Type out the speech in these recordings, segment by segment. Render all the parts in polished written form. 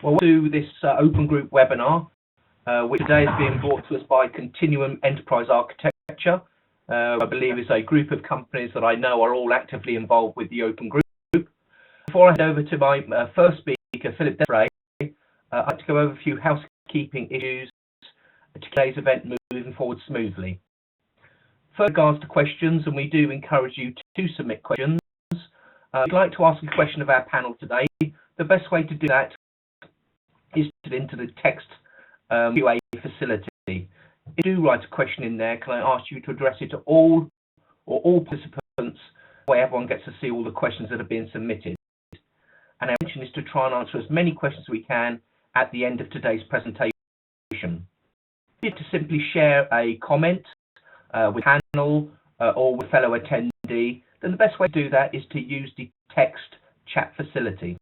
Well, we'll do this open group webinar, which today is being brought to us by Continuum Enterprise Architecture. I believe is a group of companies that I know are all actively involved with the open group. Before I head over to my first speaker, Philip Defray, I'd like to go over a few housekeeping issues to today's event moving forward smoothly. First, regards to questions, and we do encourage you to submit questions. If you'd like to ask a question of our panel today, the best way to do that is to into the text QA facility. If you do write a question in there, can I ask you to address it to all participants, where everyone gets to see all the questions that have been submitted? And our intention is to try and answer as many questions as we can at the end of today's presentation. To simply share a comment with the panel or with fellow attendee, then the best way to do that is to use the text chat facility.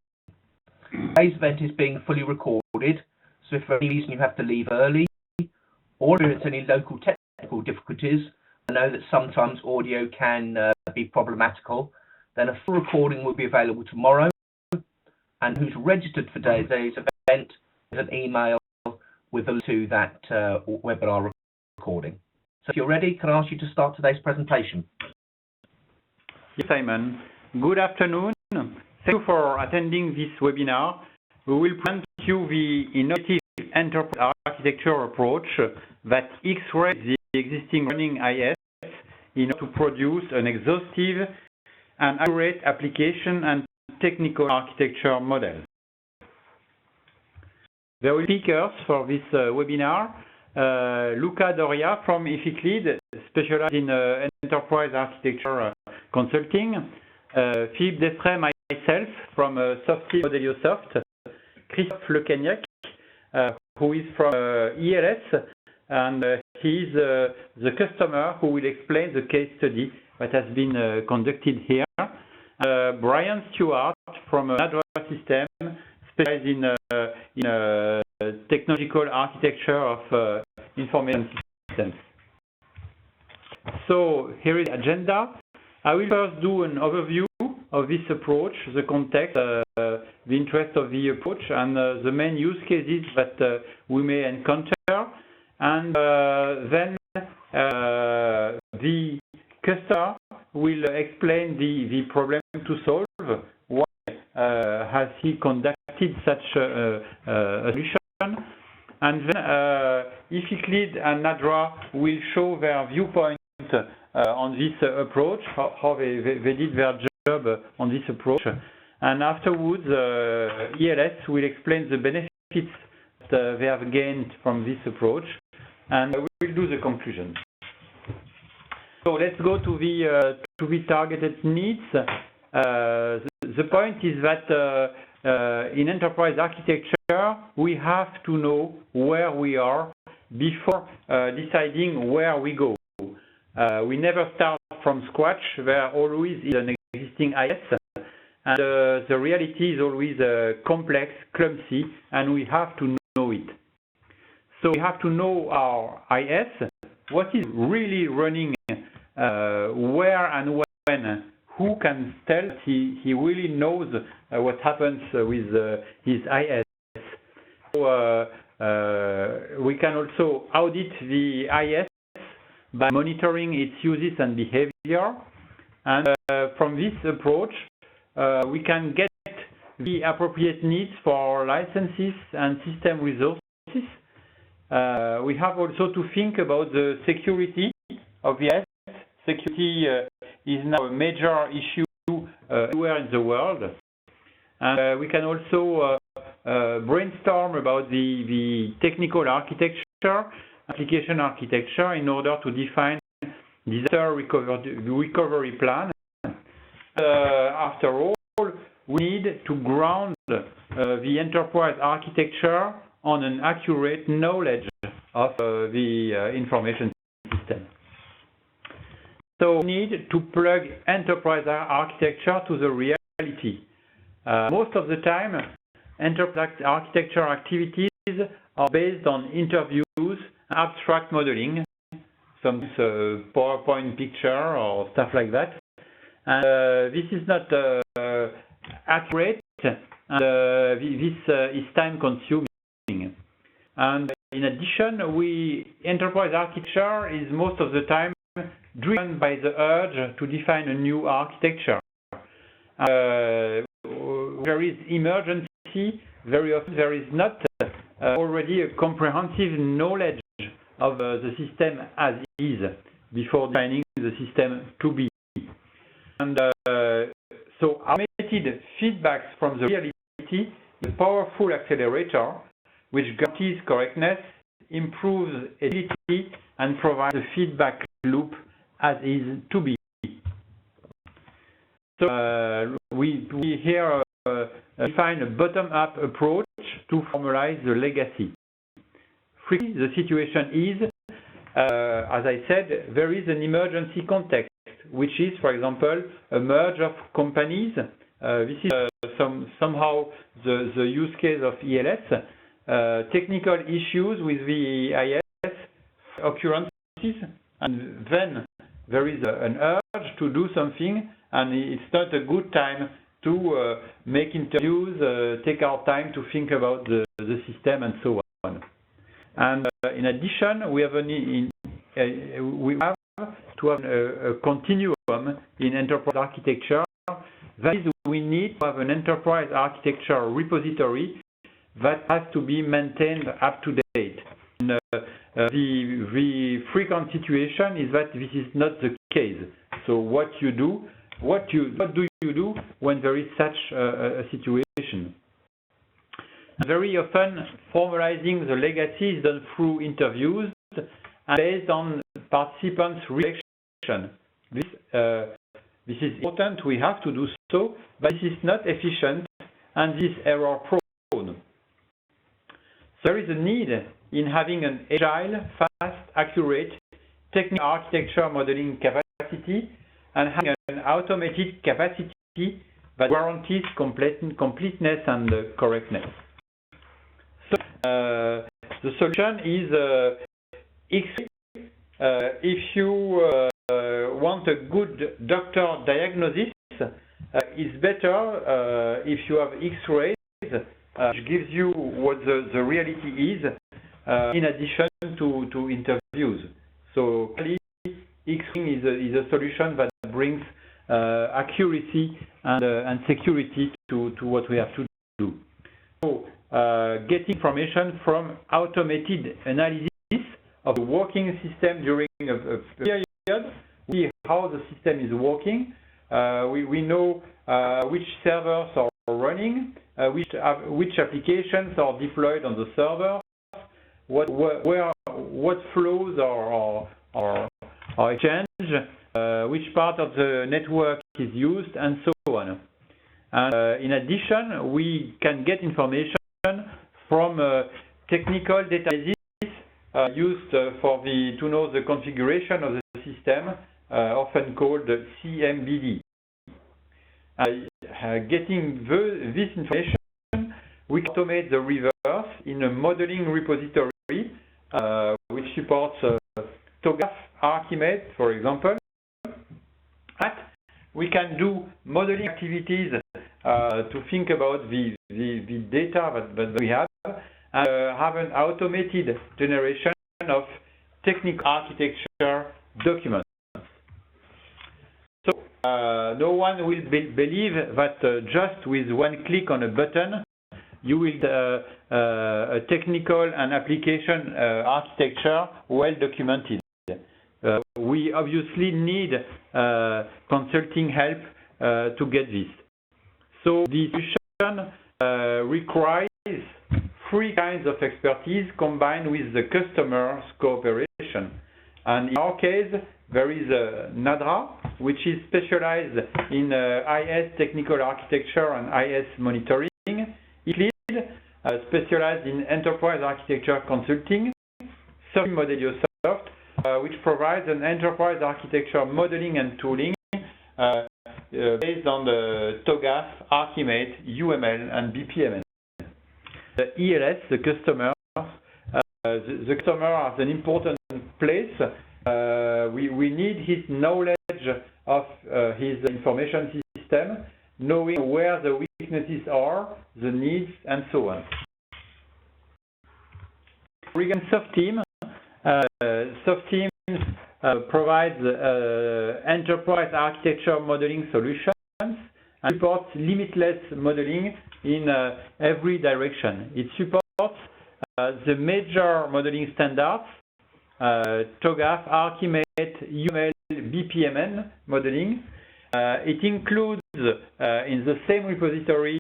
Today's event is being fully recorded, so if for any reason you have to leave early or if there's any local technical difficulties, I know that sometimes audio can be problematical, then a full recording will be available tomorrow, and who's registered for today's event is an email with a link to that webinar recording. So if you're ready, can I ask you to start today's presentation? Yes, Simon. Good afternoon. Thank you for attending this webinar. We will present you the innovative enterprise architecture approach that X-rays the existing running IS in order to produce an exhaustive and accurate application and technical architecture model. There will be speakers for this webinar. Luca Doria from Ificlead, specialized in enterprise architecture consulting. Philippe Desprez, myself, from Softy Modeliosoft. Christophe Lecagnac, who is from ELS, and he is the customer who will explain the case study that has been conducted here. Brian Stewart from Nadra System, specialized in technological architecture of information systems. So here is the agenda. I will first do an overview of this approach, the context, the interest of the approach, and the main use cases that we may encounter. And then the customer will explain the problem to solve. Why has he conducted such a solution? And then Ificlead and Nadra will show their viewpoint on this approach, how they did their job on this approach. And afterwards, ELS will explain the benefits that they have gained from this approach, and we will do the conclusion. So let's go to the targeted needs. The point is that in enterprise architecture, we have to know where we are before deciding where we go. We never start from scratch. There always is an existing IS, and the reality is always complex, clumsy, and we have to know it. So we have to know our IS, what is really running, where and when, who can tell he really knows what happens with his IS. So we can also audit the IS by monitoring its uses and behavior. And from this approach, we can get the appropriate needs for licenses and system resources. We have also to think about the security of the IS. Security is now a major issue everywhere in the world. And we can also brainstorm about the technical architecture, application architecture, in order to define disaster recovery plan. After all, we need to ground the enterprise architecture on an accurate knowledge of the information system. So we need to plug enterprise architecture to the reality. Most of the time, enterprise architecture activities are based on interviews, abstract modeling, some PowerPoint picture or stuff like that. And this is not accurate and this is time consuming. And in addition, enterprise architecture is most of the time driven by the urge to define a new architecture. There is emergency, very often there is not already a comprehensive knowledge of the system as is before defining the system to be. And so automated feedbacks from the reality is a powerful accelerator which guarantees correctness, improves agility, and provides a feedback loop as is to be. So we here define a bottom-up approach to formalize the legacy. Frequently, the situation is, as I said, there is an emergency context, which is, for example, a merge of companies. This is somehow the use case of ELS. Technical issues with the IS occurrences, and then there is an urge to do something, and it's not a good time to make interviews, take our time to think about the system and so on. And in addition, we have to have a continuum in enterprise architecture. That is, we need to have an enterprise architecture repository that has to be maintained up to date. And, the frequent situation is that this is not the case. So what do you do when there is such a situation? Very often, formalizing the legacy is done through interviews and based on participants' reaction. This is important. We have to do so, but this is not efficient and this is error-prone. So there is a need in having an agile, fast, accurate technical architecture modeling capacity and having an automated capacity that guarantees completeness and correctness. So the solution is X-ray. If you want a good doctor diagnosis, it's better if you have X-rays, which gives you what the reality is, in addition to interviews. So X-ray is a solution that brings accuracy and security to what we have to do. So get information from automated analysis of the working system during a period. We see how the system is working. We know which servers are running, which applications are deployed on the server, what flows are exchanged, which part of the network is used, and so on. And in addition, we can get information from technical databases used to know the configuration of the system, often called CMBD. Getting this information, we automate the reverse in a modeling repository which supports TOGAF, Archimate, for example. But we can do modeling activities to think about the data that we have and have an automated generation of technical architecture documents. So no one will believe that just with one click on a button you will a technical and application architecture well documented. We obviously need consulting help to get this. So the solution requires three kinds of expertise combined with the customer's cooperation. And in our case, there is NADRA, which is specialized in IS technical architecture and IS monitoring. ICLID, specialized in enterprise architecture consulting. Modeliosoft, which provides an enterprise architecture modeling and tooling based on the TOGAF, Archimate, UML, and BPMN. The ELS, the customer, the customer has an important place. We need his knowledge of his information system, knowing where the weaknesses are, the needs, and so on. Regarding soft team, soft teams provides enterprise architecture modeling solutions and supports limitless modeling in every direction. It supports the major modeling standards, TOGAF, Archimate, UML, BPMN modeling. It includes in the same repository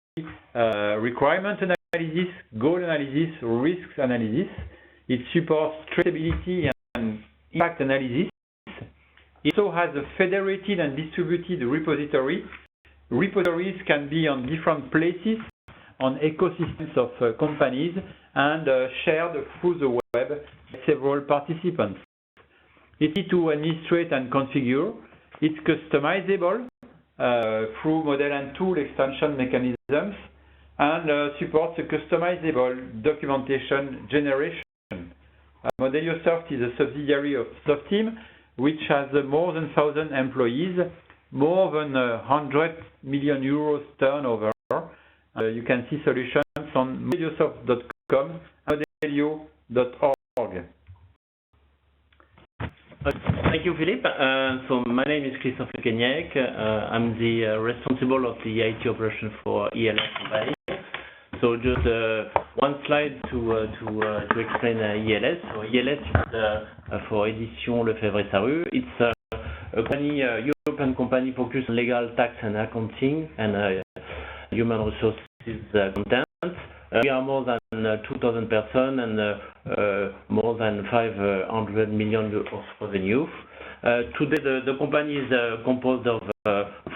requirement analysis, goal analysis, risks analysis. It supports traceability and impact analysis. It also has a federated and distributed repository. Repositories can be on different places on ecosystems of companies and shared through the web by several participants. It's easy to administrate and configure. It's customizable through model and tool extension mechanisms and supports a customizable documentation generation. Modeliosoft is a subsidiary of Softeam, which has more than 1,000 employees, more than 100 million euros turnover. You can see solutions on modeliosoft.com and modelio.org. Thank you, Philippe. So my name is Christophe Kenyek. I'm the responsible of the IT operation for ELS company. So just one slide to explain ELS. So ELS is for Édition Lefebvre-Sarrut. It's a company, European company focused on legal, tax, and accounting and human resources content. We are more than 2,000 persons and more than 500 million of revenue. Today, the company is composed of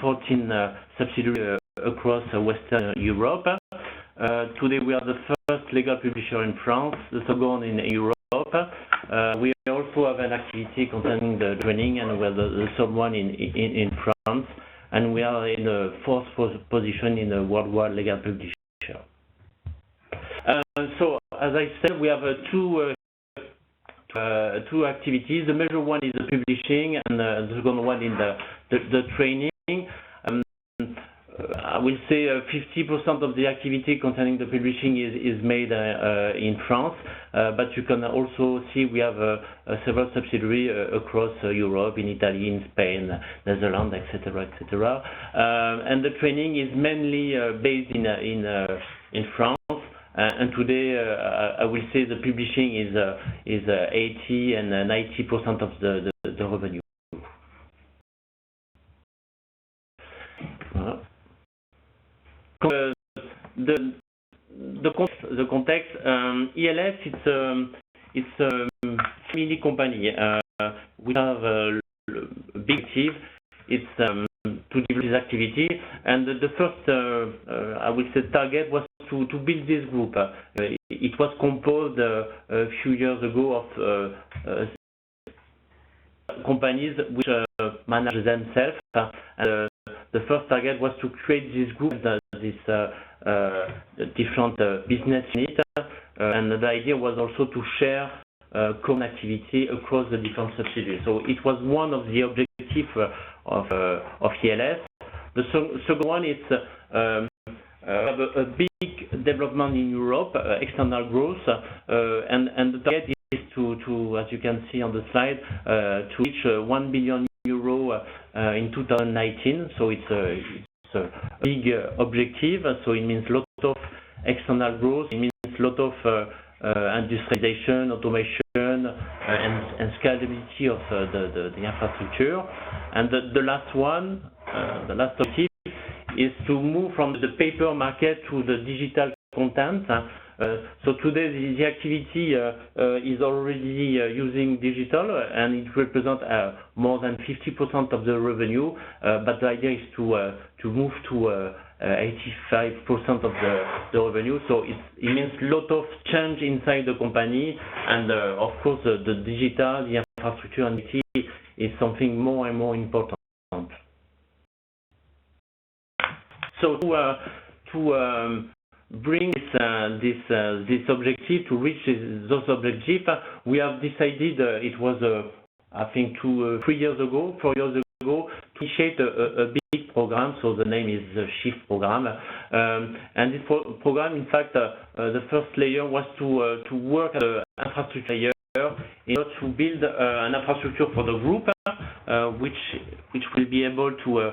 14 subsidiaries across Western Europe. Today, we are the first legal publisher in France, the second in Europe. We also have an activity concerning the training, and we are the third one in France. And we are in the fourth position in the worldwide legal publisher. So, as I said, we have two activities. The major one is the publishing, and the second one is the training. I will say 50% of the activity concerning the publishing is made in France, but you can also see we have several subsidiaries across Europe, in Italy, in Spain, Netherlands, etc., etc. And the training is mainly based in France. And today, I will say the publishing is 80 and 90% of the revenue. The context, ELS, it's a mini company. We have a big team. It's to develop this activity, and the first, I would say, target was to build this group. It was composed a few years ago of companies which manage themselves. And the first target was to create this group, this different business unit, and the idea was also to share common activity across the different subsidiaries. So it was one of the objectives of ELS. The second one is have a big development in Europe, external growth, and the target is to, as you can see on the slide, to reach 1 billion euro in 2019. So it's a big objective. So it means a lot of external growth. It means a lot of industrialization, automation, and scalability of the infrastructure. And the last one, the last objective, is to move from the paper market to the digital content. So today the activity is already using digital, and it represents more than 50% of the revenue. But the idea is to move to 85% of the revenue. So it means a lot of change inside the company, and of course the digital, the infrastructure, and IT is something more and more important. So to bring this objective, to reach those objectives, we have decided, it was I think 4 years ago, to initiate a big SHIFT program. So the name is the SHIFT program. And this program, in fact, the first layer was to work at the infrastructure layer in order to build an infrastructure for the group, which will be able to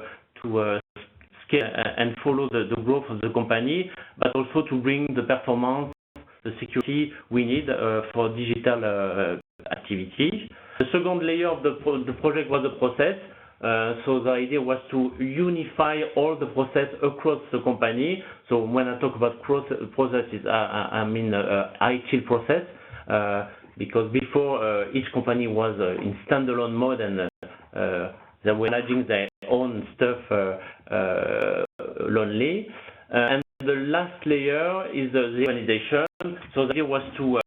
scale and follow the growth of the company, but also to bring the performance, the security we need for digital activity. The second layer of the project was the process. So the idea was to unify all the process across the company. So when I talk about processes, I mean IT process, because before each company was in standalone mode and they were managing their own stuff lonely. And the last layer is the organization. So the idea was to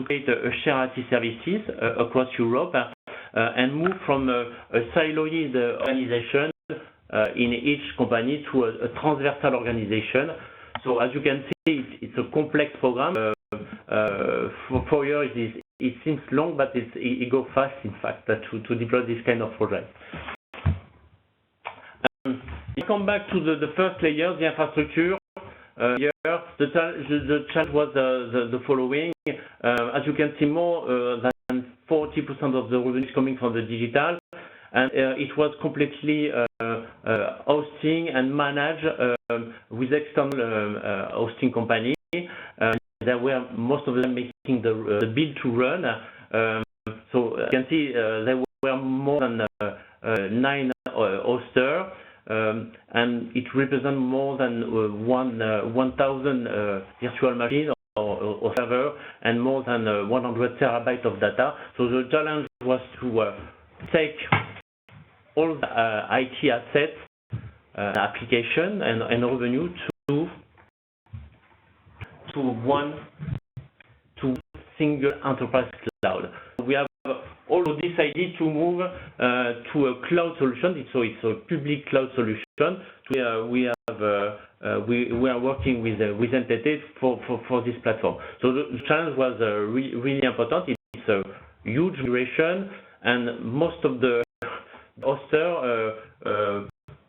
create a shared IT services across Europe and move from a siloed organization in each company to a transversal organization. So as you can see, it's a complex program. For 4 years, it seems long, but it goes fast, in fact, to deploy this kind of project. We come back to the first layer, the infrastructure. Here, the challenge was the following. As you can see, more than 40% of the revenue is coming from the digital, and it was completely hosting and managed with external hosting company. There were most of them making the build to run. So you can see there were more than 9 hosters. And it represents more than 1,000 virtual machines or server and more than 100 terabytes of data. So the challenge was to take all the IT assets, application and revenue to single enterprise cloud. We have also decided to move to a cloud solution. So it's a public cloud solution. We are working with NTT for this platform. So the challenge was really important. It's a huge migration, and most of the hoster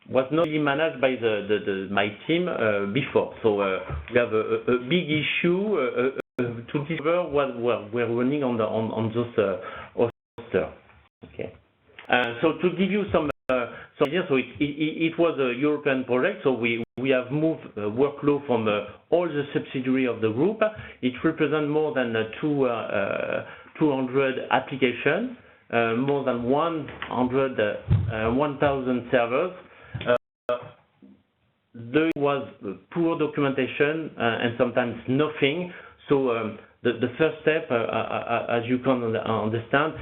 was not really managed by my team before. So we have a big issue to discover what we're running on those hoster. Okay. So to give you some ideas, so it was a European project. So we have moved workload from all the subsidiaries of the group. It represents more than 200 applications, more than 1,000 servers. There was poor documentation and sometimes nothing. So the first step, as you can understand,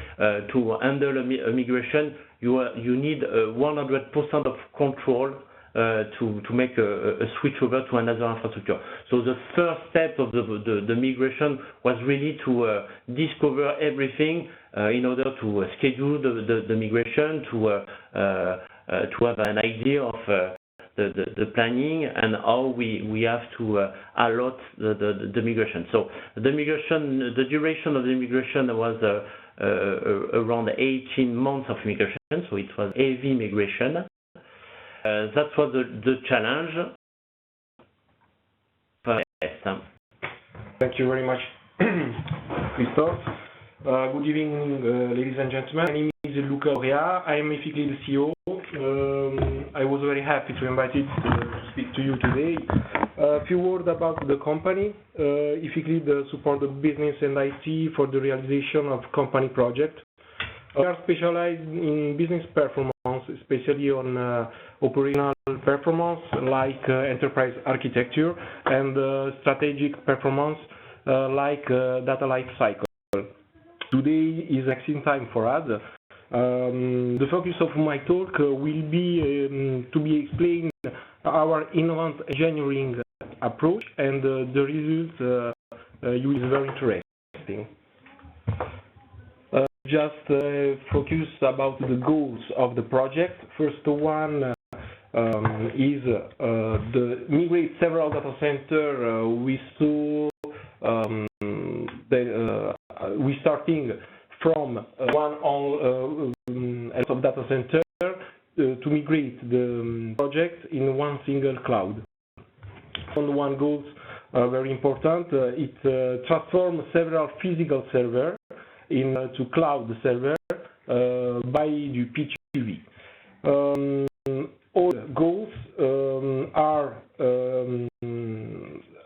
to handle a migration, you need 100% of control to make a switch over to another infrastructure. So the first step of the migration was really to discover everything in order to schedule the migration, to have an idea of the planning and how we have to allot the migration. So the duration of the migration was around 18 months of migration, so it was heavy migration. That was the challenge. Thank you very much, Christophe. Good evening, ladies and gentlemen. My name is Luca Orea. I am effectively the CEO. I was very happy to invite you to speak to you today. A few words about the company. Effectively, the support of business and IT for the realization of company project. We are specialized in business performance, especially on operational performance, like enterprise architecture, and strategic performance, like data life cycle. Today is an exciting time for us. The focus of my talk will be to explain our innovative engineering approach, and the results you will very interesting. Just focus about the goals of the project. First one is the migrate several data center. We starting from one of data center to migrate the project in one single cloud. On one goals very important. It transforms several physical servers into cloud server by the P2V. All goals are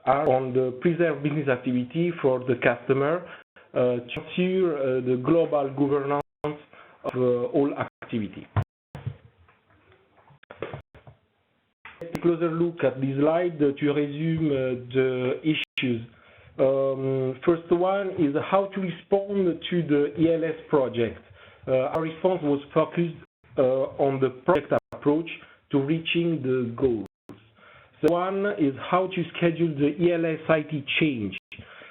on the preserve business activity for the customer to ensure the global governance of all activity. Take a closer look at this slide to resume the issues. First one is how to respond to the ELS project. Our response was focused on the project approach to reaching the goals. So one is how to schedule the ELS IT change.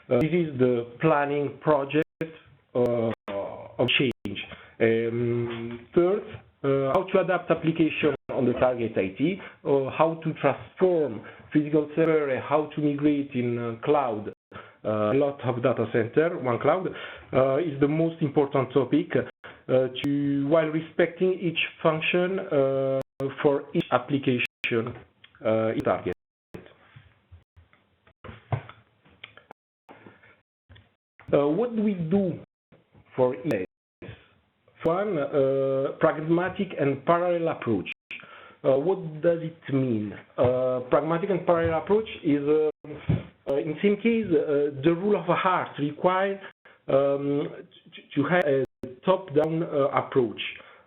This is the planning project of change. Third, how to adapt application on the target IT, or how to transform physical server, and how to migrate in cloud. A lot of data center, one cloud, is the most important topic while respecting each function for each application target. What do we do for ELS? One, pragmatic and parallel approach. What does it mean? Pragmatic and parallel approach is, in some case, the rule of heart requires to have a top-down approach.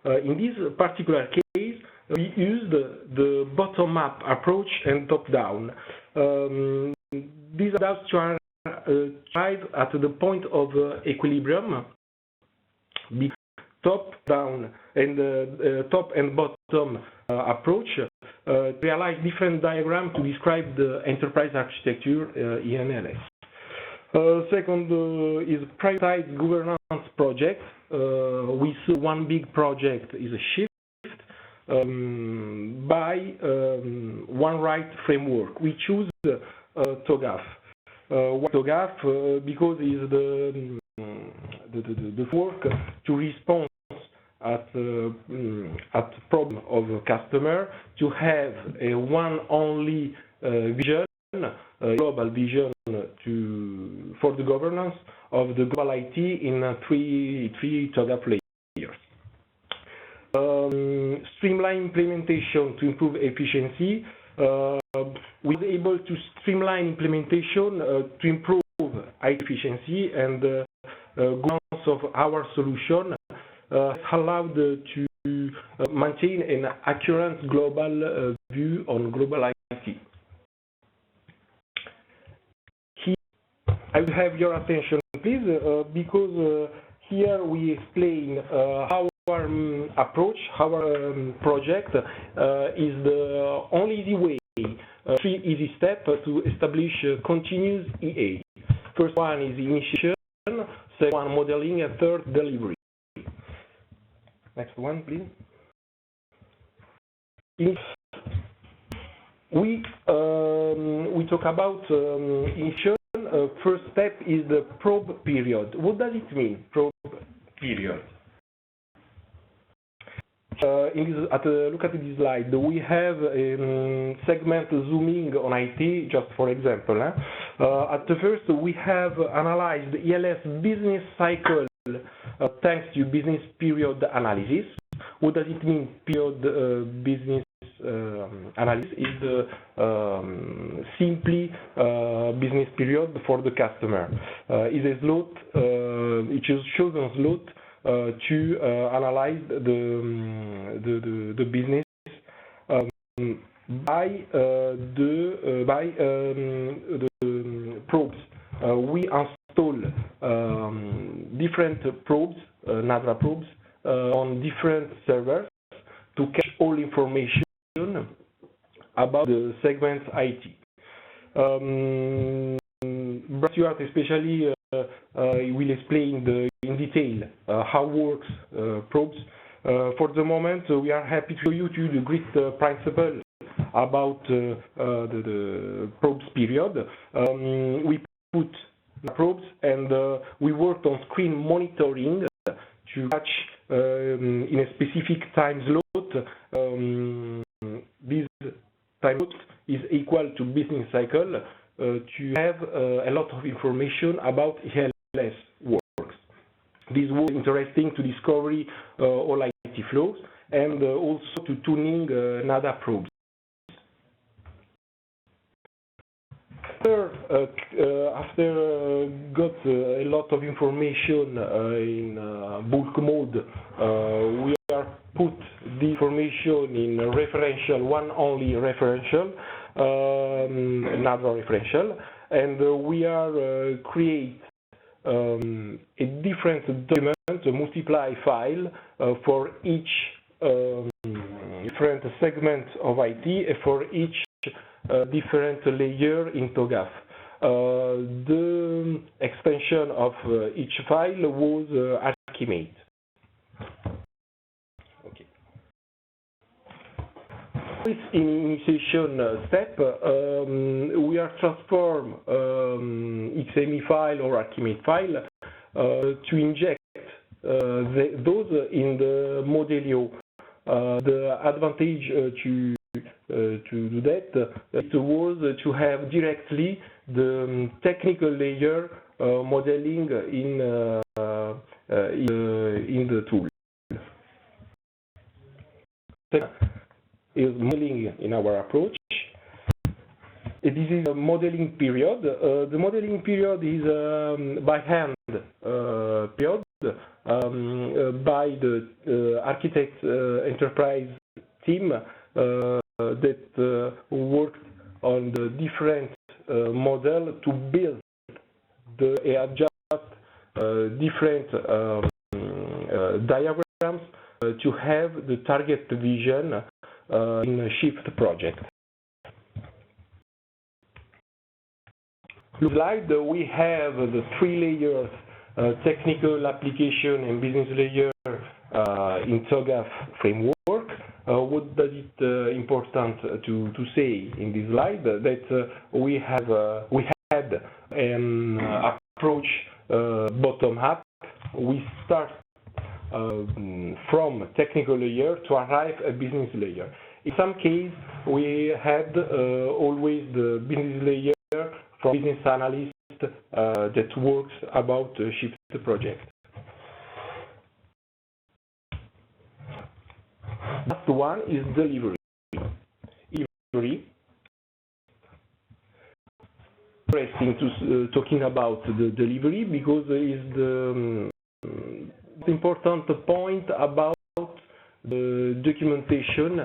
In this particular case, we used the bottom-up approach and top-down. These adapts are tried at the point of equilibrium, top-down and top and bottom approach, realize different diagrams to describe the enterprise architecture in ELS. Second is prioritized governance project. We see one big project is a shift by one right framework. We choose TOGAF. TOGAF because it's the work to respond at problem of a customer, to have a one only vision, a global vision for the governance of the global IT in three TOGAF layers. Streamline implementation to improve efficiency. We were able to streamline implementation to improve IT efficiency, and governance of our solution allowed to maintain an accurate global view on global IT. Here, I will have your attention, please, because here we explain how our approach, our project is the only easy way, three easy steps to establish continuous EA. First one is initiation, second one modeling, and third delivery. Next one, please. We talk about initiation. First step is the probe period. What does it mean, probe period? Look at this slide. We have segment zooming on IT, just for example. At the first, we have analyzed the ELS business cycle thanks to business period analysis. What does it mean, period business analysis? Is simply business period for the customer. Is a slot, it shows a slot to analyze the business by the probes. We install different probes, NADRA probes, on different servers to catch all information about the segment IT. Stuart especially will explain in detail how works probes. For the moment, we are happy to show you the great principle about the probes period. We put probes and we worked on screen monitoring to catch in a specific time slot. This time slot is equal to business cycle to have a lot of information about ELS works. This was interesting to discover all IT flows and also to tuning NADA probes. After got a lot of information in bulk mode, we are put the information in referential, one only referential, another referential, and we are create a different document, a multiply file for each different segment of IT and for each different layer in TOGAF. The extension of each file was Archimate. Okay. This initiation step, we are transform XME file or Archimate file to inject those in the Modelio. The advantage to do that it was to have directly the technical layer modeling in the tool. Is modeling in our approach. This is a modeling period. The modeling period is by hand period by the architect enterprise team that worked on the different model to build the adjust different diagrams to have the target vision in a shift project. Slide, we have the three layers, technical, application, and business layer in TOGAF framework. What does it important to say in this slide? That we had an approach bottom up. We start from technical layer to arrive at business layer. In some case, we had always the business layer from business analyst that works about shift project. Last one is delivery. Interesting to talking about the delivery because is the important point about the documentation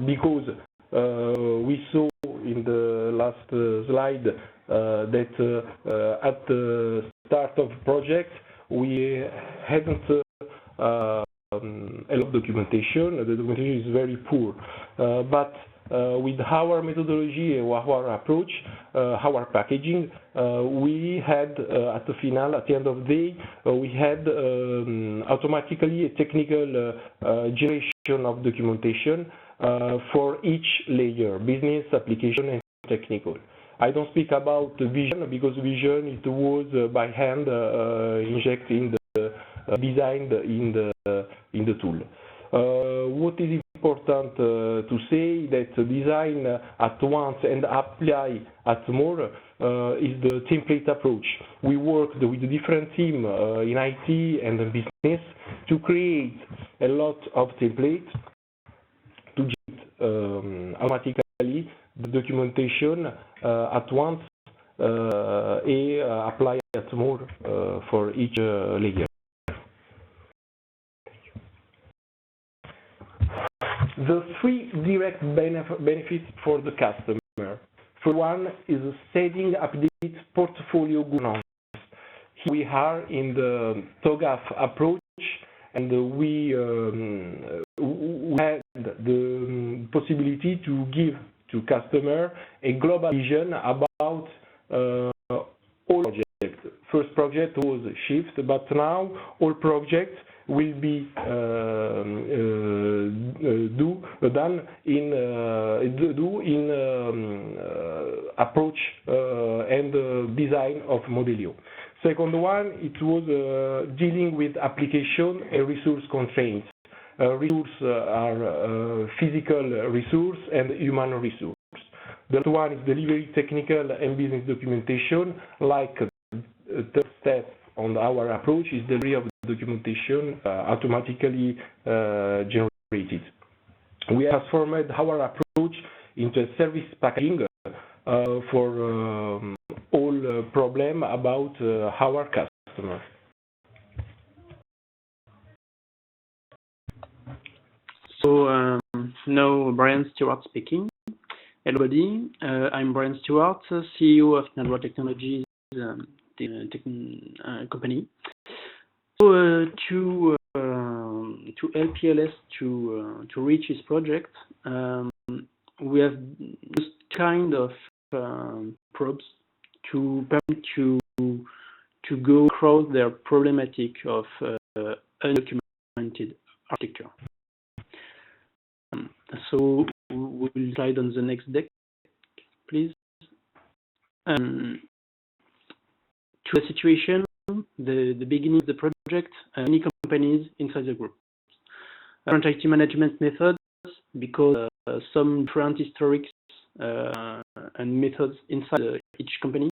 because we saw in the last slide that at the start of the project we hadn't a lot of documentation. The documentation is very poor, but with our methodology and our approach, our packaging, we had at the end of the day, we had automatically a technical generation of documentation for each layer, business, application, and technical. I don't speak about the vision because vision it was by hand injected designed in the tool. What is important to say that design at once and apply at more is the template approach. We worked with a different team in IT and in business to create a lot of templates to get automatically the documentation at once and apply at more for each layer. The three direct benefits for the customer. First one is setting update portfolio governance. Here we are in the TOGAF approach, and we had the possibility to give to customer a global vision about all projects. First project was shift, but now all projects will be done in approach and design of Modelio. Second one, it was dealing with application and resource constraints. Resources are physical resource and human resource. The third one is delivery technical and business documentation. Like third step on our approach is delivery of documentation automatically generated. We have transformed our approach into service packaging for all problem about our customers. So now Brian Stewart speaking. Hello everybody, I'm Brian Stewart, CEO of Nadra Technologies company. So to help ELS to reach this project, we have used kind of probes to permit to go across their problematic of undocumented architecture. So we will slide on the next deck, please. To the situation, the beginning of the project, many companies inside the group. Different IT management methods, because some different historics and methods inside each company.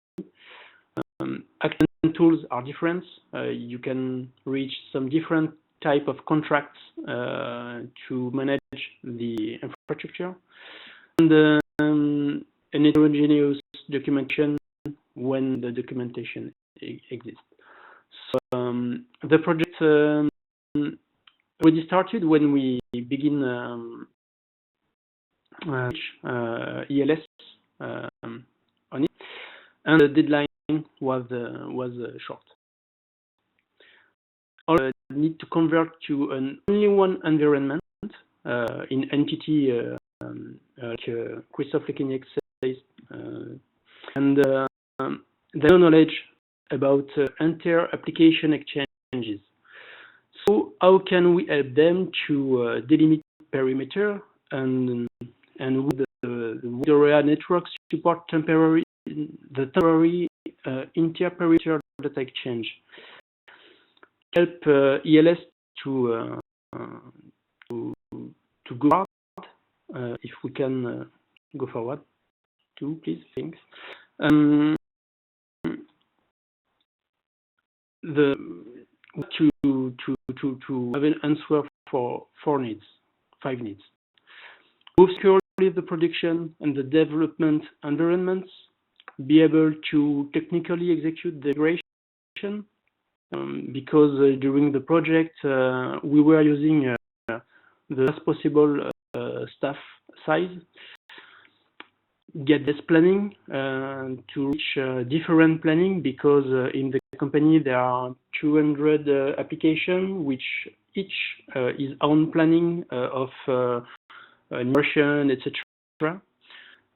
Action tools are different. You can reach some different type of contracts to manage the infrastructure, and an heterogeneous documentation when the documentation exists. So the project already started when we begin ELS on it, and the deadline was short. All need to convert to an only one environment in entity, like Christophe Lekeniek says, and the knowledge about inter-application exchanges. So how can we help them to delimit perimeter and with the area network support temporary inter-perimeter data exchange? Help ELS to go forward. If we can go forward, too, please. Thanks. To have an answer for 5 needs. Move securely the production and the development environments. Be able to technically execute the migration. Because during the project we were using the best possible staff size. Get this planning to reach different planning, because in the company there are 200 applications, which each is own planning of immersion, etc.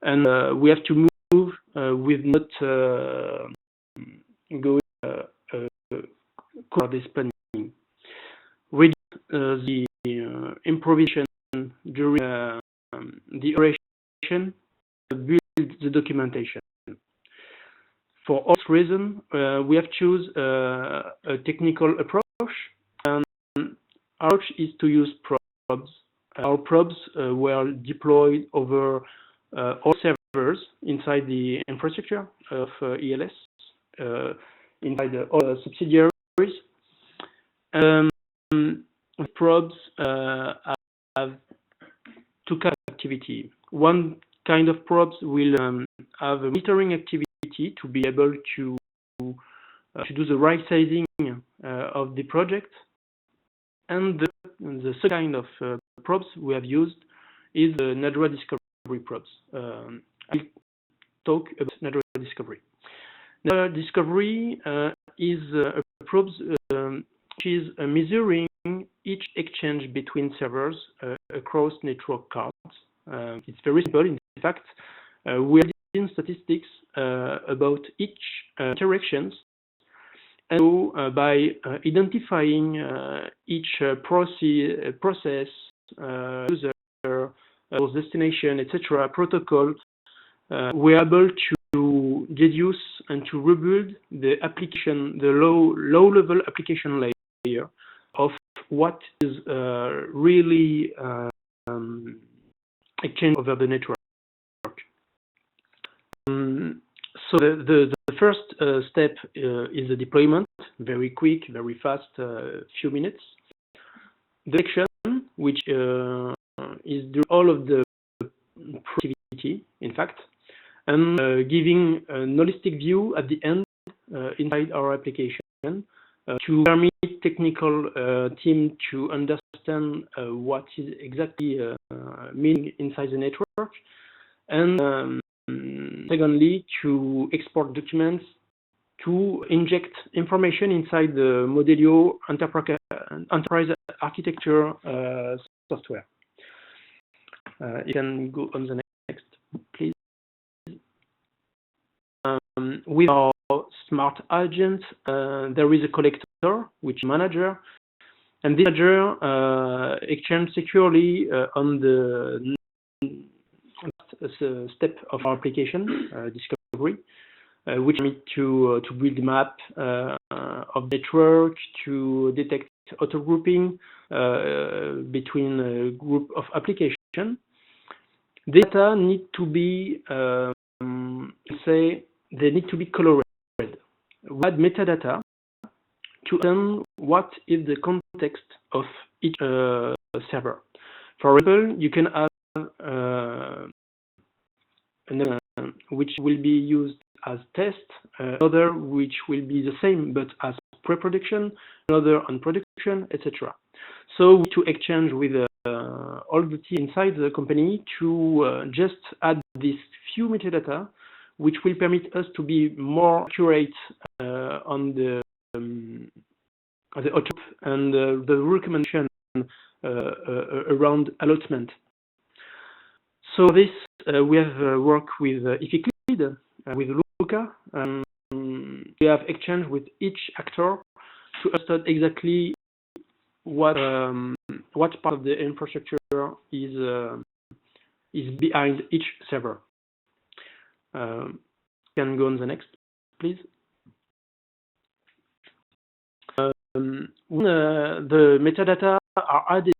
And we have to move with not going for this planning. Reduce the improvisation during the operation, build the documentation. For all reasons, we have choose a technical approach. Our approach is to use probes. Our probes were deployed over all servers inside the infrastructure of ELS, inside all subsidiaries. Probes have two kinds of activity. One kind of probes will have a monitoring activity to be able to do the right sizing of the project, and the second kind of probes we have used is the Nadra Discovery probes. I'll talk about Nadra Discovery. Nadra Discovery is a probes which is measuring each exchange between servers across network cards. It's very simple. In fact, we are doing statistics about each interactions, and so by identifying each process, user, destination, etc., protocol, we are able to deduce and to rebuild the application, the low-level application layer of what is really exchanged over the network. So the first step is the deployment, very quick, very fast, few minutes. The section, which is do all of the productivity, in fact, and giving a holistic view at the end inside our application to permit technical team to understand what is exactly meaning inside the network, and secondly, to export documents to inject information inside the Modelio enterprise architecture software. You can go on the next, please. With our smart agent, there is a collector, which is manager, and this manager exchanges securely on the step of our application discovery, which need to build a map of network, to detect auto grouping between a group of applications. Data need to be they need to be colored. We add metadata to understand what is the context of each server. For example, you can have which will be used as test, another which will be the same but as pre-production, another on production, etc. So we to exchange with all the team inside the company to just add these few metadata, which will permit us to be more accurate on the auto and the recommendation around allotment. So this we have worked with IFIC with Luca. We have exchanged with each actor to understand exactly what part of the infrastructure is behind each server. Can go on the next, please. When the metadata are added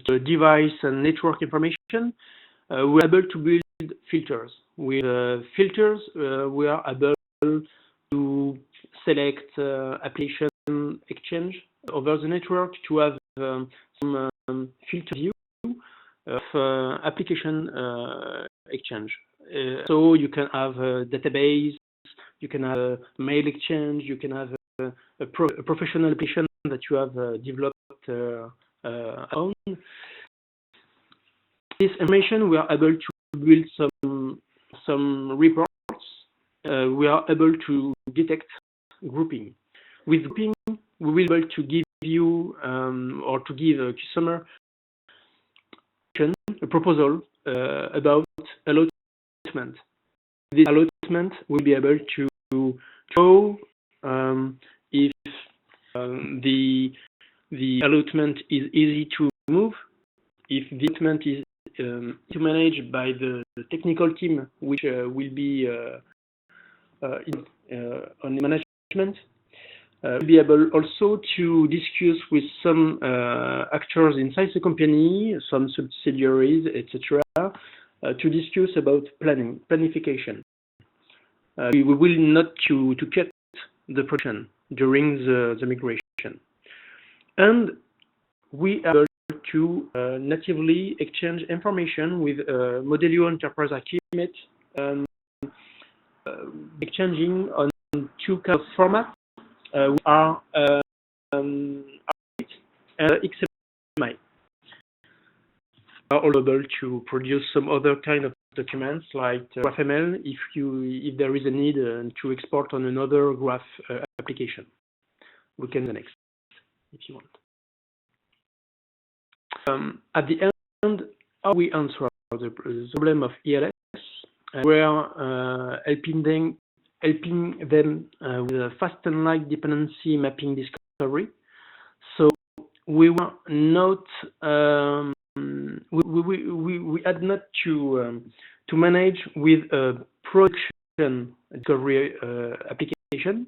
to device and network information, we're able to build filters. With filters, we are able to select application exchange over the network, to have some filter view of application exchange. So you can have a database, you can have a mail exchange, you can have a professional application that you have developed on. This information, we are able to build some reports. We are able to detect grouping. With grouping, we will be able to give you or to give a customer a proposal about allotment. This allotment will be able to show if the allotment is easy to move, if the allotment is to manage by the technical team, which will be on management. We'll be able also to discuss with some actors inside the company, some subsidiaries, etc., to discuss about planification. We will not to cut the production during the migration. And we are able to natively exchange information with Modelio Enterprise Archimate, exchanging on two kinds of formats. We are and XML. We are all able to produce some other kind of documents like GraphML if there is a need to export on another graph application. We can do the next if you want. At the end, how we answer the problem of ELS, we are helping them with a fast and light dependency mapping discovery. So we were not we had not to manage with a production discovery application,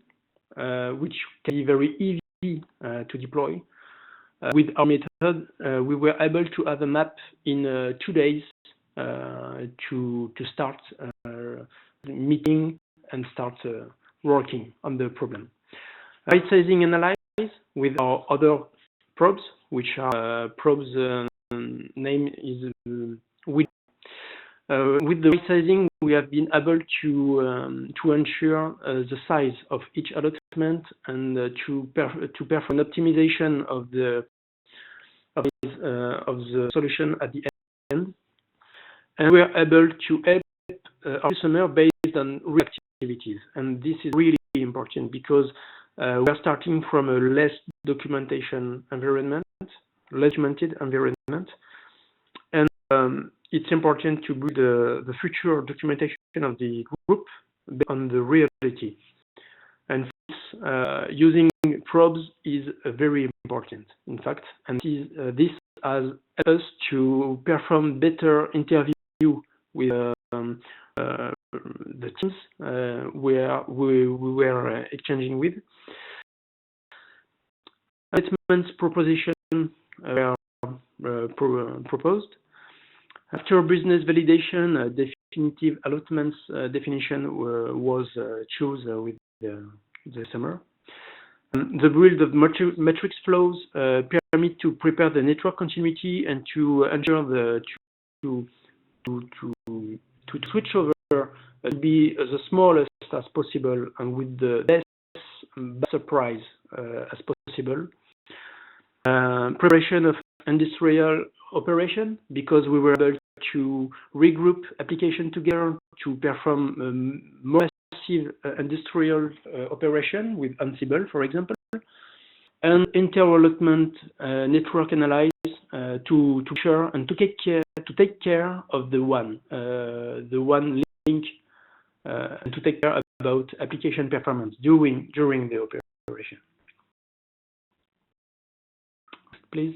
which can be very easy to deploy. With our method, we were able to have a map in 2 days to start meeting and start working on the problem. Right sizing analysis with our other probes, which are probes name is with the right sizing, we have been able to ensure the size of each allotment and to perform optimization of the solution at the end, and we are able to help our customer based on real activities. And this is really important because we are starting from a less documented environment, and it's important to build the future documentation of the group on the reality. And using probes is very important, in fact, and this has helped us to perform better interview with the teams where we were exchanging with. Allotments proposition were proposed. After business validation, definitive allotments definition was chosen with the summer. The build of matrix flows permit to prepare the network continuity and to ensure to switch over to be the smallest as possible and with the best surprise as possible. Preparation of industrial operation, because we were able to regroup application together to perform more massive industrial operation with Ansible, for example, and inter-allotment network analysis to share and to take care of the one link and to take care about application performance during the operation. Please.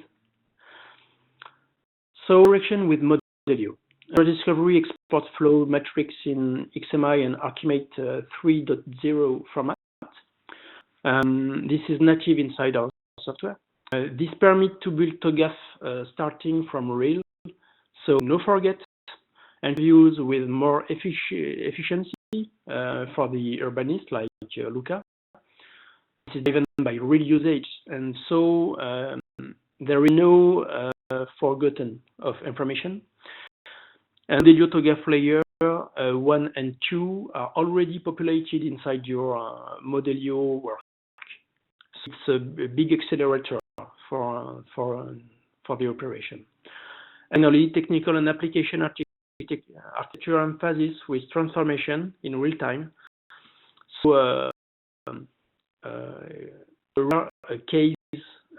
So, correction with Modelio. Discovery export flow matrix in XMI and Archimate 3.0 format. This is native inside our software. This permits to build TOGAF starting from real, so no forget, and use with more efficiency for the urbanist like Luca. This is driven by real usage, and so there is no forgotten of information. And the TOGAF layer 1 and 2 are already populated inside your Modelio work. So it's a big accelerator for the operation. And only technical and application architecture emphasis with transformation in real time. So there are a case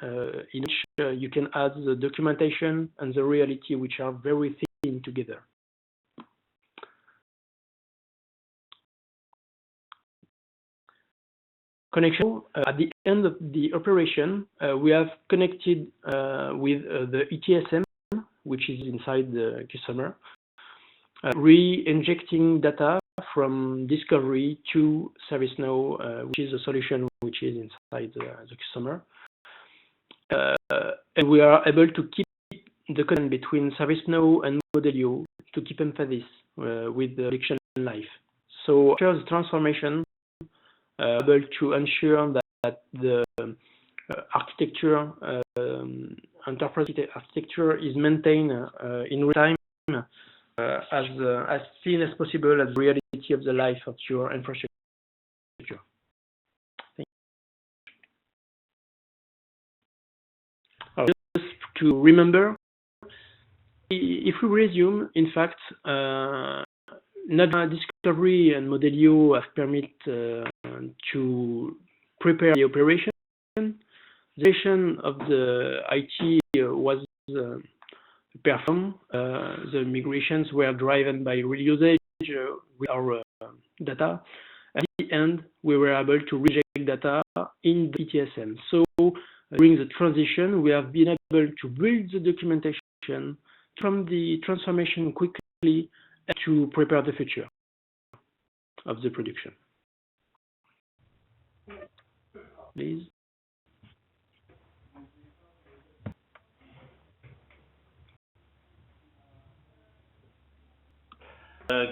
in which you can add the documentation and the reality, which are very thin together. Connection. At the end of the operation, we have connected with the ETSM, which is inside the customer, re-injecting data from discovery to ServiceNow, which is a solution which is inside the customer. And we are able to keep the connection between ServiceNow and Modelio to keep emphasis with the prediction life. So after the transformation, able to ensure that the architecture, enterprise architecture, is maintained in real time as thin as possible as the reality of the life of your infrastructure. Just to remember, if we resume, in fact, Nada Discovery and Modelio have permit to prepare the operation. The operation of the IT was performed. The migrations were driven by real usage with our data. At the end, we were able to reject data in the ETSM. So during the transition, we have been able to build the documentation from the transformation quickly to prepare the future. of the production. Please.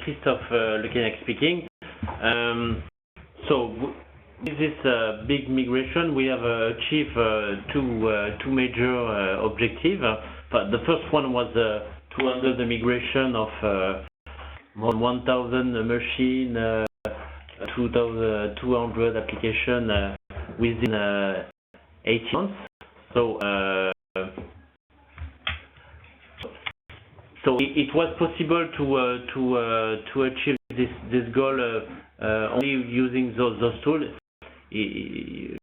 Christophe Lequenac speaking. So with this big migration, we have achieved two major objectives. But the first one was to handle the migration of more than 1,000 machines, 2,200 applications within 18 months. So it was possible to achieve this goal only using those tools. It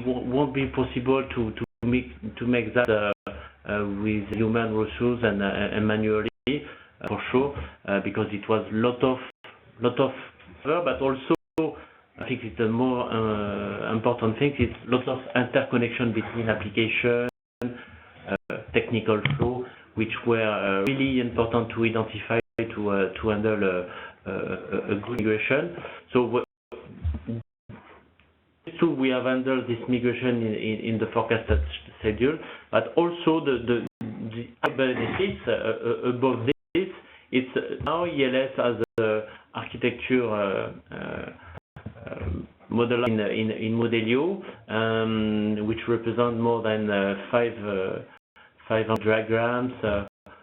won't be possible to make that with human resources and manually for sure, because it was lot of but also I think it's the more important thing is lots of interconnection between applications, technical flow, which were really important to identify to handle a good migration. So we have handled this migration in the forecasted schedule, but also the benefits above this, it's now ELS has an architecture model in Modelio, which represent more than 500 diagrams,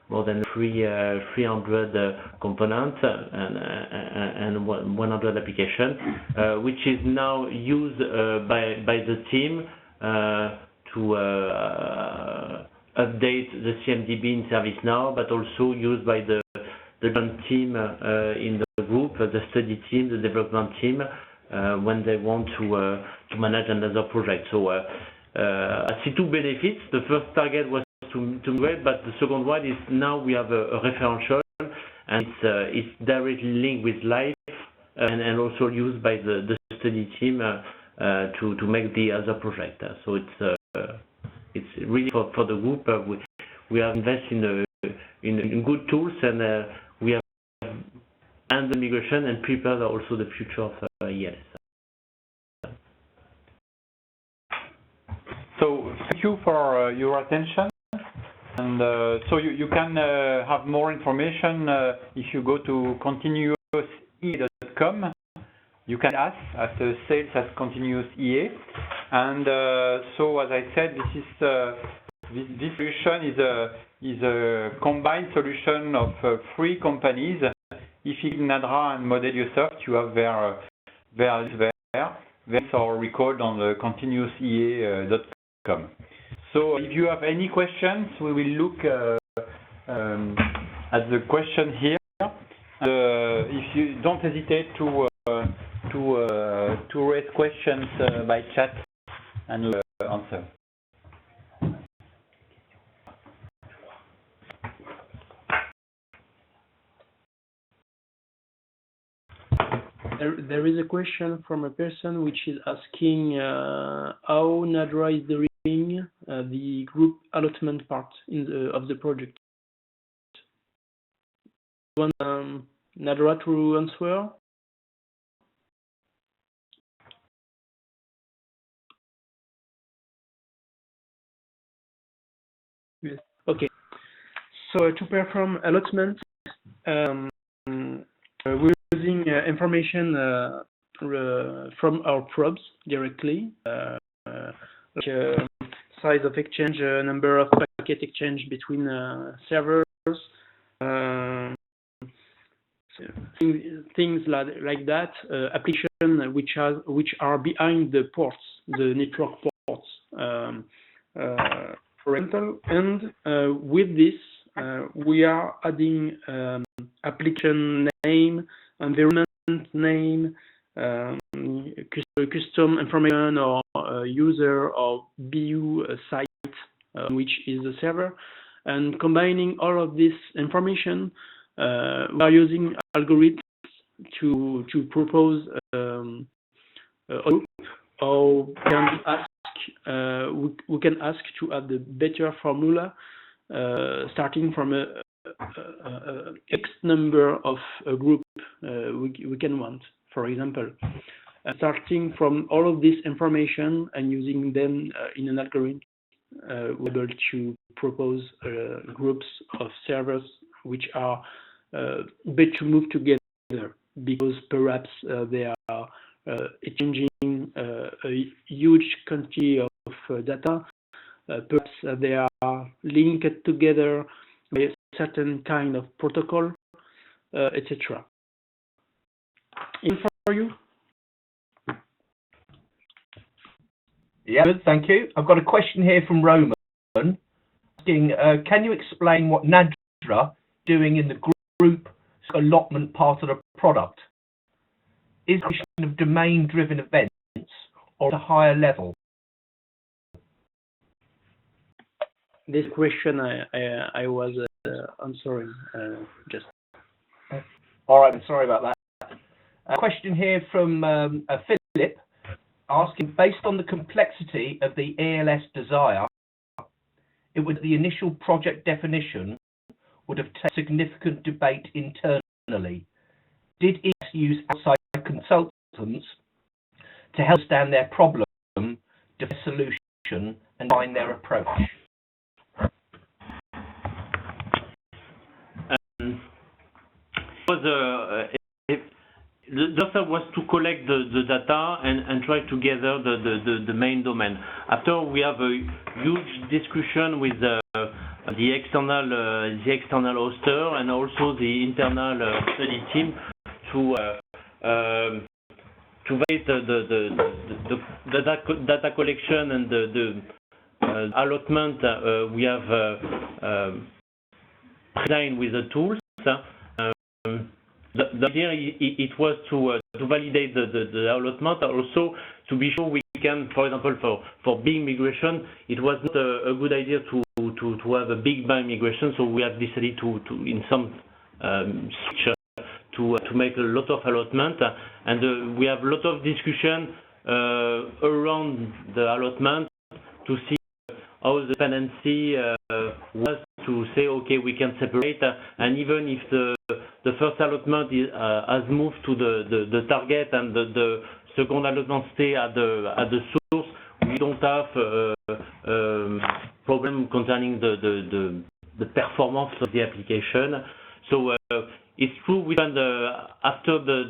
more than 300 components and 100 applications, which is now used by the team to update the CMDB in ServiceNow, but also used by the team in the group, the study team, the development team, when they want to manage another project. So I see two benefits. The first target was to migrate, but the second one is now we have a referential, and it's directly linked with live and also used by the study team to make the other project. So it's really for the group. We have invested in good tools, and we have and the migration and prepared also the future of ELS. So thank you for your attention. And so you can have more information if you go to continuousea.com. You can ask at sales@continuousea. And so, as I said, this solution is a combined solution of 3 companies. IFIG, Nadra, and Modeliosoft. You have their there. These are recorded on the continuousea.com. So if you have any questions, we will look at the question here. If you don't hesitate to raise questions by chat and we'll answer. There is a question from a person which is asking how Nadra is doing the group allotment part of the project. Want Nadra to answer? Yes. Okay. So to perform allotment, we're using information from our probes directly, like size of exchange, number of packet exchange between servers, things like that, applications which are behind the ports, the network ports, for example. And with this, we are adding application name, environment name, custom information, or user or BU site, which is the server. And combining all of this information, we are using algorithms to propose a group, or we can ask to add a better formula, starting from a X number of a group we can want. For example, starting from all of this information and using them in an algorithm, we're able to propose groups of servers which are better to move together because perhaps they are exchanging a huge quantity of data. Perhaps they are linked together by a certain kind of protocol, etc. For you? Yeah, good, thank you. I've got a question here from Roman asking, can you explain what Nadra doing in the group allotment part of the product? Is it a question of domain-driven events or at a higher level? This question I was answering just. All right, sorry about that. A question here from Philip asking, based on the complexity of the ELS desire, it would the initial project definition would have taken significant debate internally. Did ELS use outside consultants to help understand their problem, define a solution, and find their approach? The data was to collect the data and try to gather the main domain. After we have a huge discussion with the external hoster and also the internal study team to validate the data collection and the allotment we have designed with the tools. The idea it was to validate the allotment, also to be sure we can, for example, for big migration, it was not a good idea to have a big bang migration, so we have decided to in some switch to make a lot of allotment, and we have a lot of discussion around the allotment to see how the dependency was, to say, okay, we can separate, and even if the first allotment has moved to the target and the second allotment stay at the source, we don't have problem concerning the performance of the application. So it's true, we can after the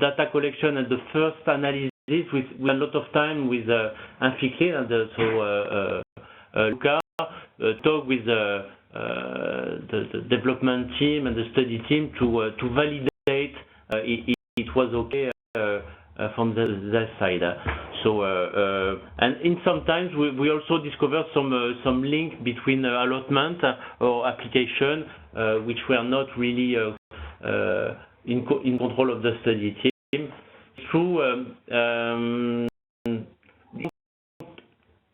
data collection and the first analysis, with a lot of time with Infikri and so Luca, talk with the development team and the study team to validate it was okay from their side. So and in sometimes we also discovered some link between allotment or application which were not really in control of the study team. Through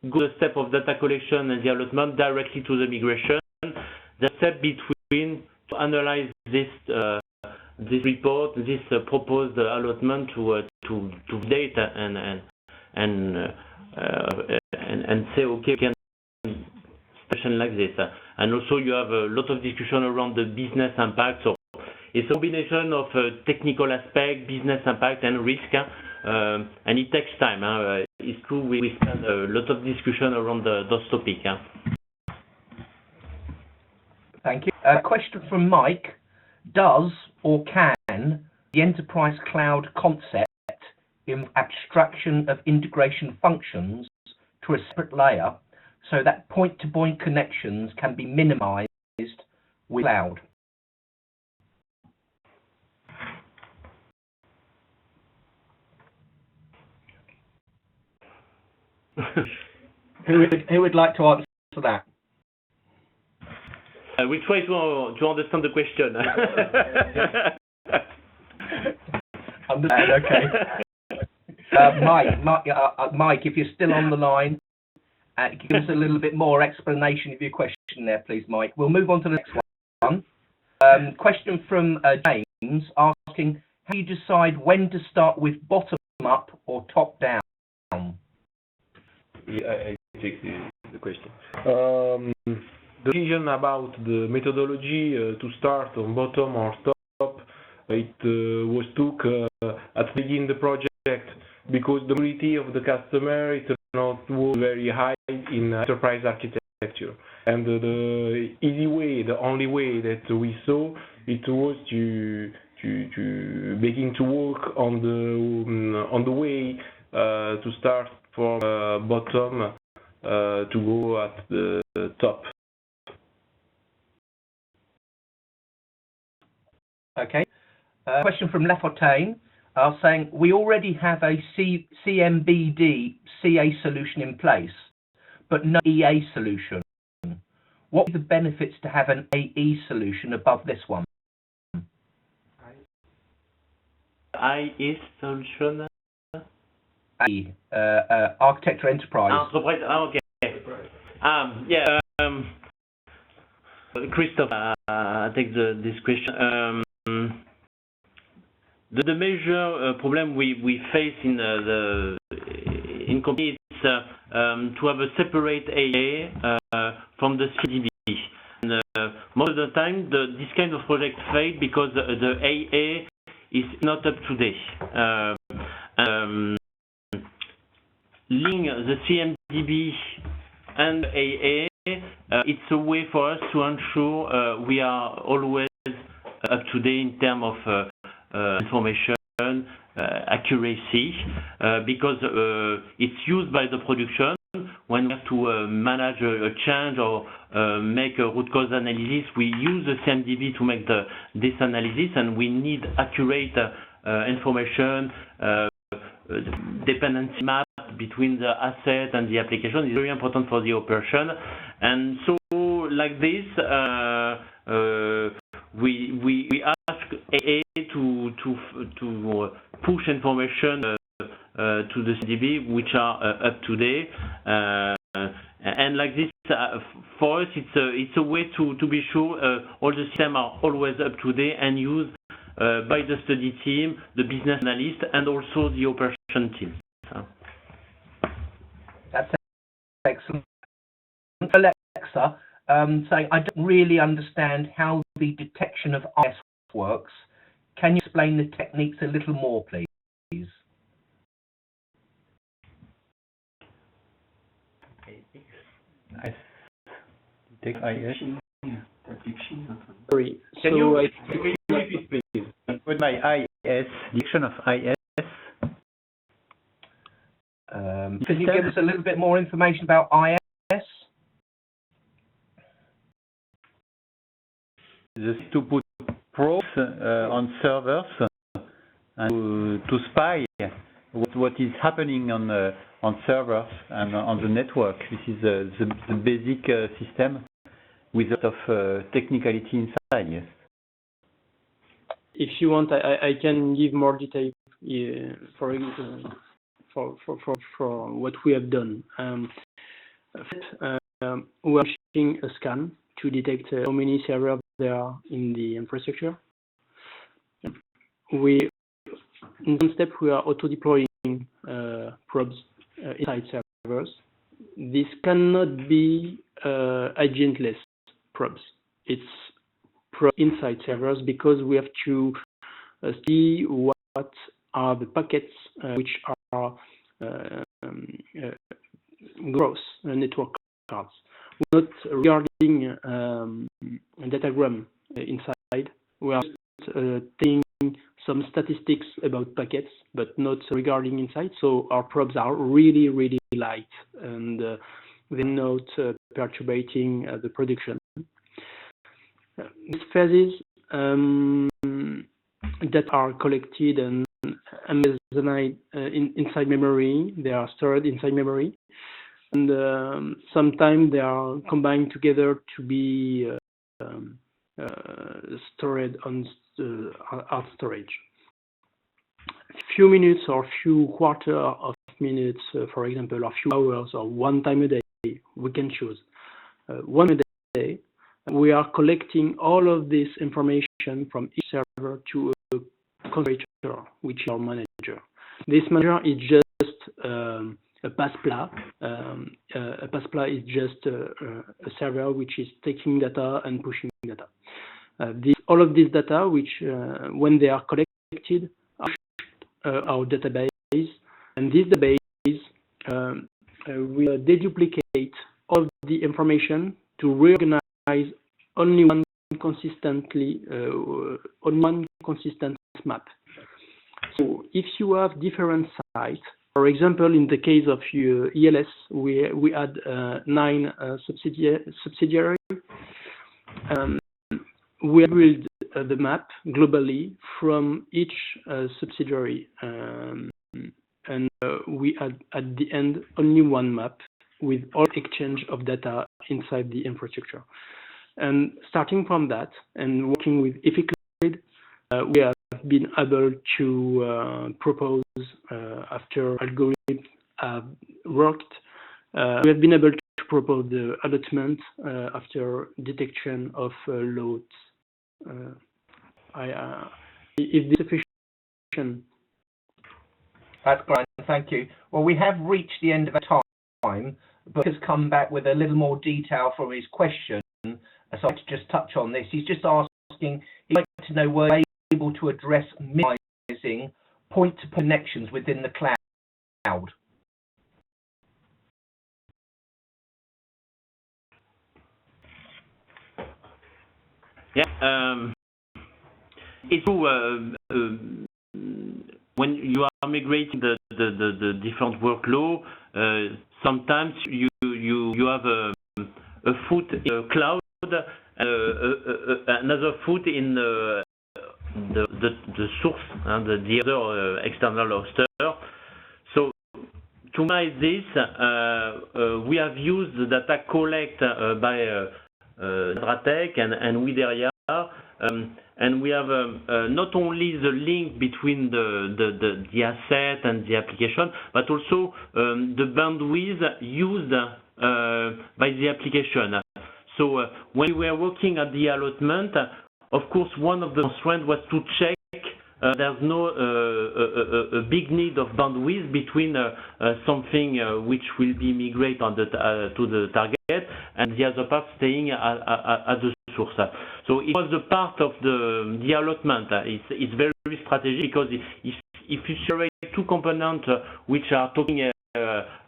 go the step of data collection and the allotment directly to the migration. The step between to analyze this report, this proposed allotment to data and say, okay, we can special like this. And also you have a lot of discussion around the business impact. So it's a combination of technical aspect, business impact, and risk. And it takes time. It's true, we spend a lot of discussion around those topics. Thank you. A question from Mike. Does or can the enterprise cloud concept in abstraction of integration functions to a separate layer so that point-to-point connections can be minimized with cloud? Who would like to answer that? We try to understand the question. Understand, okay. Mike, if you're still on the line, give us a little bit more explanation of your question there, please, Mike. We'll move on to the next one. Question from James asking, how do you decide when to start with bottom-up or top-down? I take the question. The decision about the methodology to start on bottom or top it was took at the beginning of the project because the majority of the customer is not very high in enterprise architecture. And the easy way, the only way that we saw, it was to begin to work on the way to start from bottom to go at the top. Okay. Question from Lefontaine saying, we already have a CMBD CA solution in place, but no EA solution. What are the benefits to have an AE solution above this one? IE solution? AE, Architecture Enterprise. Enterprise, okay. Christophe, take this question. The major problem we face in company is to have a separate AA from the CDB. And most of the time, this kind of project fail because the AA is not up to date. Link the CMDB and AA, it's a way for us to ensure we are always up to date in terms of information, accuracy, because it's used by the production when we have to manage a change or make a root cause analysis. We use the CMDB to make this analysis, and we need accurate information, dependency map between the asset and the application is very important for the operation. And so like this, we ask AA to push information to the CDB which are up to date, and like this, for us it's a way to be sure all the systems are always up to date and used by the study team, the business analyst, and also the operation team. That's excellent. Alexa, saying, I don't really understand how the detection of IS works. Can you explain the techniques a little more, please? Sorry. Can you repeat, please? With my IS, detection of IS. Can you give us a little bit more information about IS? This is to put probes on servers and to spy what is happening on servers and on the network. This is the basic system with a lot of technicality inside. Yes. If you want, I can give more detail for what we have done. We are using a scan to detect how many servers there are in the infrastructure. In one step, we are auto-deploying probes inside servers. This cannot be agentless probes. It's probes inside servers because we have to see what are the packets which are gross network cards. We're not regarding a datagram inside. We are taking some statistics about packets, but not regarding inside. So our probes are really, really light, and they're not perturbating the production. These phases that are collected and embedded inside memory, they are stored inside memory, and sometimes they are combined together to be stored on hard storage. A few minutes or few quarter of minutes, for example, or few hours or one time a day, we can choose. One a day, we are collecting all of this information from each server to a configurator, which is our manager. This manager is just a passpla. A passpla is just a server which is taking data and pushing data. All of these data, which when they are collected, are our database, and this database will deduplicate all of the information to reorganize only one consistent map. So if you have different sites, for example, in the case of ELS, we had 9 subsidiaries. We build the map globally from each subsidiary, and we had at the end only one map with all exchange of data inside the infrastructure. And starting from that and working with Ificlead, we have been able to propose, after algorithms have worked, we have been able to propose the allotment after detection of loads. Is this sufficient? That's great, thank you. Well, we have reached the end of our time, but has come back with a little more detail from his question. So I'd like to just touch on this. He's just asking, he'd like to know, were they able to address minimizing point-to-point connections within the cloud? Yeah, it's true. When you are migrating the different workload, sometimes you have a foot in the cloud, another foot in the source and the other external hoster. So to manage this, we have used the data collected by Dratec and Wideria, and we have not only the link between the asset and the application, but also the bandwidth used by the application. So when we were working at the allotment, of course, one of the constraints was to check there's no a big need of bandwidth between something which will be migrated to the target and the other part staying at the source. So it was a part of the allotment. It's very strategic, because if you separate two components which are talking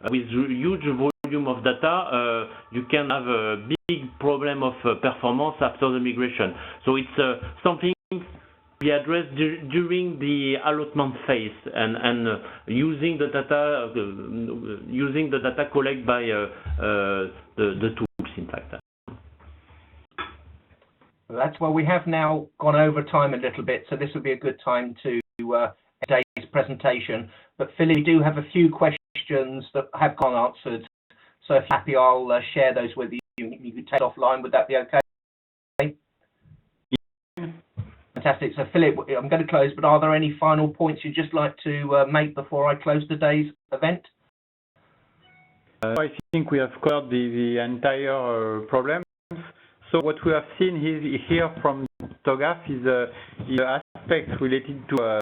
with huge volume of data, you can have a big problem of performance after the migration. So it's something we address during the allotment phase, and using the data collected by the tools, in fact. That's where we have now gone over time a little bit, so this would be a good time to end today's presentation. But Philip, we do have a few questions that have gone answered, so if you're happy, I'll share those with you. You can take offline. Would that be okay? Fantastic. So Philip, I'm going to close, but are there any final points you'd just like to make before I close today's event? I think we have covered the entire problem. So what we have seen here from TOGAF is the aspects related to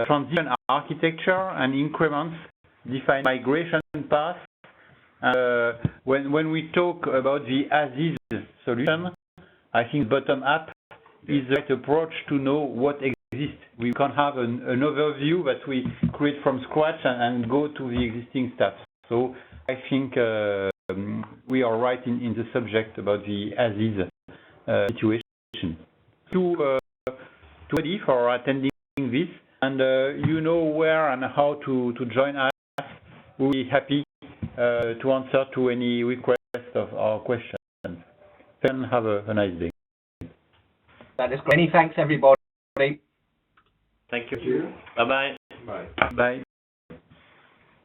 transition architecture and increments, define migration path. When we talk about the as-is solution, I think bottom-up is the right approach to know what exists. We can have an overview that we create from scratch and go to the existing stuff. So I think we are right in the subject about the as-is situation. To ready for attending this, and you know where and how to join us. We'll be happy to answer to any request of our questions. Then have a nice day. That is great. Many thanks, everybody. Thank you. Bye-bye. Bye.